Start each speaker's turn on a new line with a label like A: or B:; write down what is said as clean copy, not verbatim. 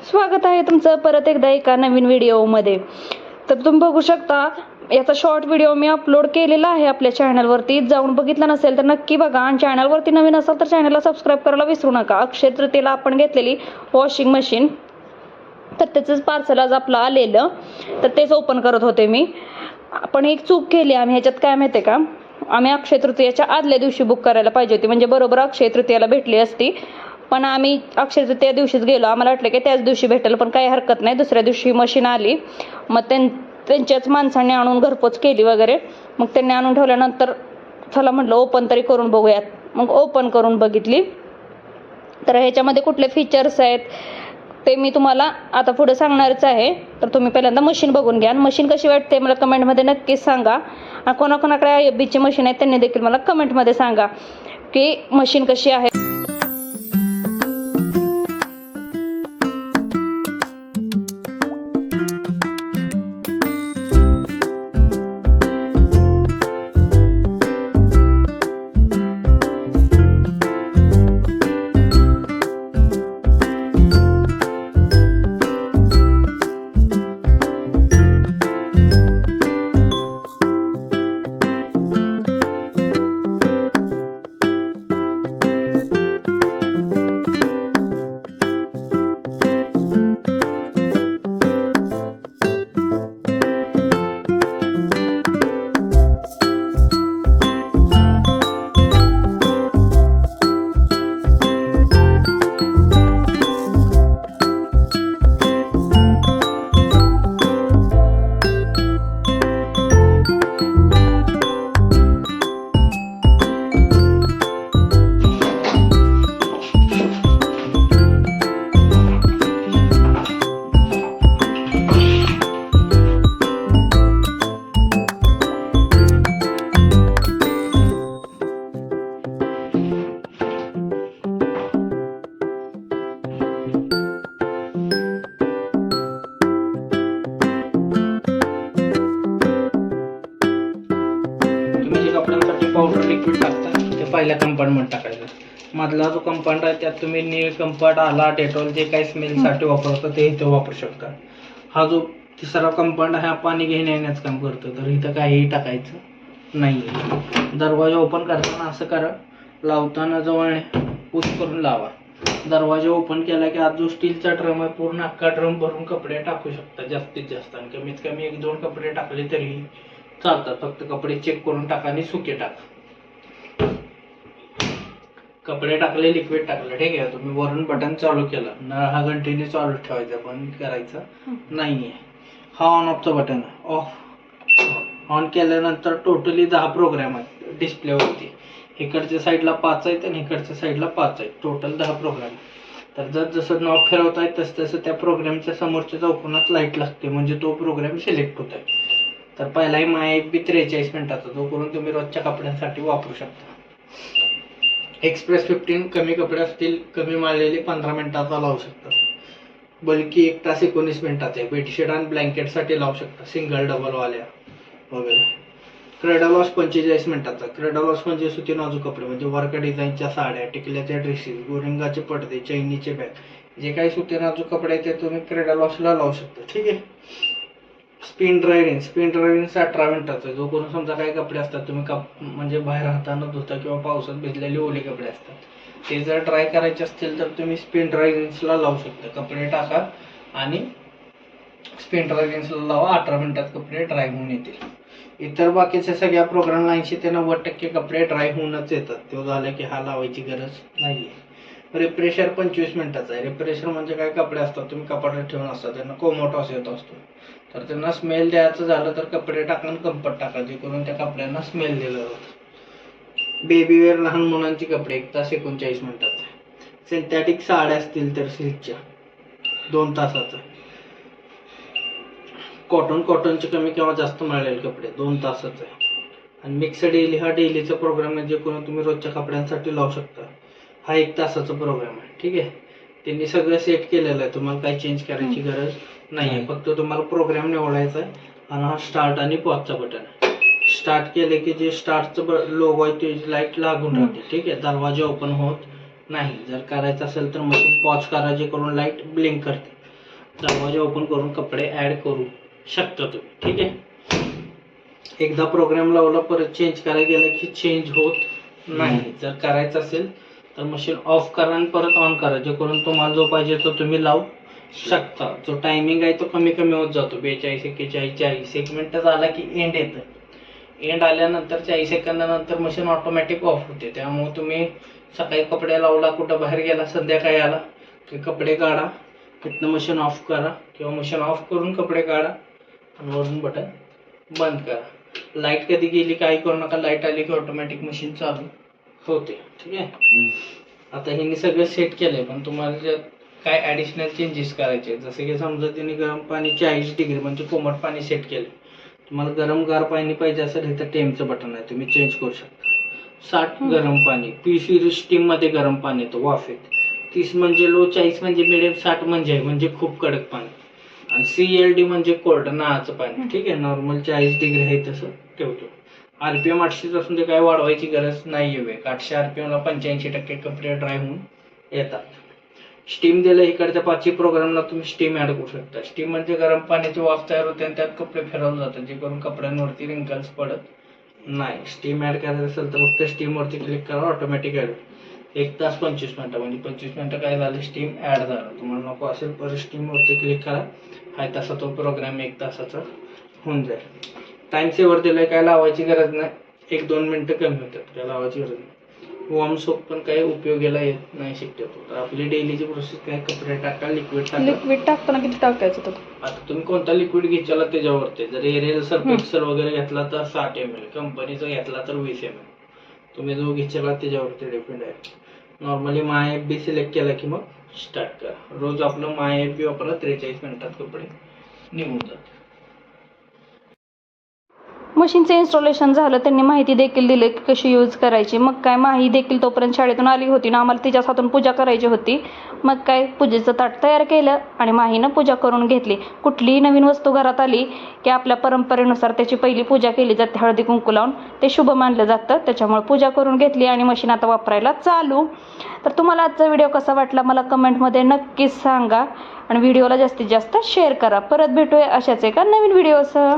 A: स्वागत आहे तुमचं परत एकदा एका नवीन व्हिडिओमध्ये. तर तुम्ही बघू शकता याचा शॉर्ट व्हिडिओ मी अपलोड केलेला आहे आपल्या चॅनलवरती. जाऊन बघितलं नसेल तर नक्की बघा आणि चॅनलवरती नवीन असाल तर चॅनलला सबस्क्राईब करायला विसरू नका. अक्षय तृतीयेला आपण घेतलेली वॉशिंग मशीन, तर त्याचंच पार्सल आज आपलं आलेलं, तर तेच ओपन करत होते मी. आपण एक चूक केली आम्ही ह्याच्यात, काय माहिती का, आम्ही अक्षय तृतीयेच्या आदल्या दिवशी बुक करायला पाहिजे होती, म्हणजे बरोबर अक्षय तृतीयेला भेटली असती. पण आम्ही अक्षय तृतीया दिवशीच गेलो. आम्हाला वाटलं की त्याच दिवशी भेटेल, पण काही हरकत नाही. दुसऱ्या दिवशी मशीन आली, मग त्यांच्याच माणसांनी आणून घरपोच केली वगैरे. मग त्यांनी आणून ठेवल्यानंतर चला म्हटलं ओपन तरी करून बघूयात. मग ओपन करून बघितली. तर ह्याच्यामध्ये कुठले फीचर्स आहेत ते मी तुम्हाला आता पुढे सांगणारच आहे. तर तुम्ही पहिल्यांदा मशीन बघून घ्या. मशीन कशी वाटते मला कमेंटमध्ये नक्कीच सांगा. आणि कोणाकोणाकडे बीची मशीन आहे त्यांनी देखील मला कमेंटमध्ये सांगा की मशीन कशी आहे.
B: पावडर लिक्विड टाकता ते पहिल्या कंपाऊंडमध्ये टाकायचं. मधला जो कंपाऊंड आहे त्यात तुम्ही नीळ कंपाऊंड, आला, डेटॉल जे काही स्मेलसाठी वापरतो ते इथं वापरू शकता. हा जो तिसरा कंपाऊंड आहे हा पाणी घेण्या येण्याचं काम करतो, तर इथं काहीही टाकायचं नाही. दरवाजा ओपन करताना असं करा, लावताना जवळ पुश करून लावा. दरवाजा ओपन केला की आज जो स्टीलचा ड्रम आहे पूर्ण अख्खा ड्रम भरून कपडे टाकू शकता जास्तीत जास्त. आणि कमीत कमी 1-2 कपडे टाकले तरी चालतात. फक्त कपडे चेक करून टाका आणि सुके टाका. कपडे टाकले, लिक्विड टाकलं, ठीक आहे. तुम्ही वरून बटन चालू केलं, नळ हा कंटिन्यू चालू ठेवायचा, बंद करायचा नाहीये. हा ऑन ऑफचं बटन आहे. ऑफ ऑन केल्यानंतर टोटली 10 प्रोग्राम आहेत डिस्प्लेवरती. इकडच्या साईडला 5 आहेत आणि इकडच्या साईडला 5 आहेत, टोटल 10 प्रोग्राम. तर जसं नॉब फिरवताय तसं तसं त्या प्रोग्रामच्या समोरच्या चौकोनात लाईट लागते, म्हणजे तो प्रोग्राम सिलेक्ट होत आहे. तर पहिला माय FB 43 मिनिटाचा, जो करून तुम्ही रोजच्या कपड्यांसाठी वापरू शकता. एक्सप्रेस 15 कमी कपडे असतील, कमी माळलेले 15 मिनिटाचा लावू शकता. बल्कि 1 तास 19 मिनिटाचा आहे. बेडशीट आणि ब्लँकेटसाठी लावू शकता, सिंगल डबल वाल्या वगैरे. क्रेडल वॉश 45 मिनिटाचा. क्रेडल वॉश म्हणजे सुती नाजूक कपडे, म्हणजे वर्क डिझाईनच्या साड्या, टिकल्याच्या ड्रेसेस, गोरिंगाचे पडदे, चैनीचे बॅग, जे काही सुती नाजूक कपडे आहेत ते तुम्ही क्रेडल वॉशला लावू शकता, ठीक आहे. स्पिन ड्रायरिंग 18 मिनिटाचा. जो करून समजा काही कपडे असतात तुम्ही म्हणजे बाहेर हाताने धुता किंवा पावसात भिजलेले ओले कपडे असतात, ते जर ड्राय करायचे असतील तर तुम्ही स्पिन ड्रायरिंग्सला लावू शकता. कपडे टाका आणि स्पिन ड्रायरिंग्सला लावा, 18 मिनिटात कपडे ड्राय होऊन येतील. इतर बाकीच्या सगळ्या प्रोग्रामला 80 ते 90% कपडे ड्राय होऊनच येतात. तो झालं की हा लावायची गरज नाहीये. रिफ्रेशर 25 मिनिटाचा आहे. रिफ्रेशर म्हणजे काय, कपडे असतात तुम्ही कपाटात ठेवून असतात, त्यांना कोमोटॉस येत असतो, तर त्यांना स्मेल द्यायचं झालं तर कपडे टाकून कम्फर्ट टाका, जे करून त्या कपड्यांना स्मेल दिलं जातं. बेबीवेअर लहान मुलांची कपडे 1 तास 39 मिनिटाचा. सिंथेटिक साड्या असतील तर सिल्कच्या 2 तासाचा. कॉटनचे कमी किंवा जास्त मिळालेले कपडे 2 तासाचा आहे. आणि मिक्स डेली हा डेलीचा प्रोग्राम आहे, जे करून तुम्ही रोजच्या कपड्यांसाठी लावू शकता. हा 1 तासाचा प्रोग्राम आहे, ठीक आहे. त्यांनी सगळं सेट केलेलं आहे, तुम्हाला काही चेंज करायची गरज नाही. फक्त तुम्हाला प्रोग्राम निवडायचा आहे आणि हा स्टार्ट आणि पॉजचा बटन आहे. स्टार्ट केले की जे स्टार्टचं लोगो आहे ते लाईट लागून राहते, ठीक आहे. दरवाजा ओपन होत नाही. जर करायचं असेल तर मग पॉज करा, जे करून लाईट ब्लिंक करते. दरवाजा ओपन करून कपडे ॲड करू शकता तुम्ही. ठीक आहे. एकदा प्रोग्राम लावला परत चेंज करायला गेलं की चेंज होत नाही. जर करायचं असेल तर मशीन ऑफ करा आणि परत ऑन करा, जे करून तुम्हाला जो पाहिजे तो तुम्ही लावू शकता. जो टायमिंग आहे तो कमी कमी होत जातो. 42, 41, 40 एक मिनिट झाला की एंड येतं. एंड आल्यानंतर 40 सेकंदानंतर मशीन ऑटोमॅटिक ऑफ होते. त्यामुळे तुम्ही सकाळी कपडे लावला, कुठं बाहेर गेला, संध्याकाळी आला की कपडे काढा, तिथनं मशीन ऑफ करा किंवा मशीन ऑफ करून कपडे काढा आणि वरून बटन बंद करा. लाईट कधी गेली काही करू नका. लाईट आली की ऑटोमॅटिक मशीन चालू होते. ठीक आहे. आता हिने सगळं सेट केलंय, पण तुम्हाला ज्यात काय ॲडिशनल चेंजेस करायचे, जसे की समजा तिने गरम पाणी 40 डिग्री म्हणजे कोमट पाणी सेट केले. तुम्हाला गरम गार पाणी पाहिजे असेल इथं टेमचं बटन आहे, तुम्ही चेंज करू शकता. 60 गरम पाणी, 20 स्टीम मध्ये गरम पाणी येतं वाफेत. 30 म्हणजे लो, 40 म्हणजे मिडियम, 60 म्हणजे खूप कडक पाणी आणि CLD म्हणजे कोल्ड नाळाचं पाणी. ठीक आहे. नॉर्मल 40 डिग्री आहे तसं ठेवतो. RPM 800 असून ते काय वाढवायची गरज नाही आहे. 800 RPM ला 85% कपडे ड्राय होऊन येतात. स्टीम दिलं इकडच्या 5 प्रोग्रामला तुम्ही स्टीम ऍड करू शकता. स्टीम म्हणजे गरम पाण्याची वाफ तयार होते आणि त्यात कपडे फिरवले जातात, जे करून कपड्यांवरती रिंकल्स पडत नाही. स्टीम ऍड करायचं असेल तर फक्त स्टीम वरती क्लिक करा, ऑटोमॅटिक ऍड. 1 तास 25 मिनिटं म्हणजे 25 मिनिटं काय झालं, स्टीम ऍड झालं. तुम्हाला नको असेल परत स्टीम वरती क्लिक करा. हाय तसा तो प्रोग्राम 1 तासाचा होऊन जाईल. टाइम सेवर दिलाय, काय लावायची गरज नाही. 1-2 मिनिटं कमी होतात, काय लावायची गरज नाही. वॉर्म सोप पण काही उपयोगाला येत नाही शक्यतो. तर आपली डेलीची प्रोसेस काय, कपडे टाका, लिक्विड टाका.
A: लिक्विड टाकताना किती टाकायचं होतं?
B: आता तुम्ही कोणता लिक्विड घेतला त्याच्यावरती. जर एरियल सर्फ एक्सेल वगैरे घेतला तर 60 ml, कंपनीचा घेतला तर 20 ml. तुम्ही जो घेतला त्याच्यावरती डिपेंड आहे. नॉर्मली MyFB सिलेक्ट केला की मग स्टार्ट करा. रोज आपलं MyFB वापरा, 43 मिनिटात कपडे निघून जातात.
A: मशीनचं इन्स्टॉलेशन झालं, त्यांनी माहिती देखील दिली की कशी यूज करायची. मग काय, माही देखील तोपर्यंत शाळेतून आली होती ना, आम्हाला तिच्याच हातून पूजा करायची होती. मग काय, पूजेचं ताट तयार केलं आणि माहीनं पूजा करून घेतली. कुठलीही नवीन वस्तू घरात आली की आपल्या परंपरेनुसार त्याची पहिली पूजा केली जाते, हळदी कुंकू लावून. ते शुभ मानलं जातं. त्याच्यामुळे पूजा करून घेतली आणि मशीन आता वापरायला चालू. तर तुम्हाला आजचा व्हिडिओ कसा वाटला मला कमेंटमध्ये नक्कीच सांगा आणि व्हिडिओला जास्तीत जास्त शेअर करा. परत भेटूया अशाच एका नवीन व्हिडिओसह.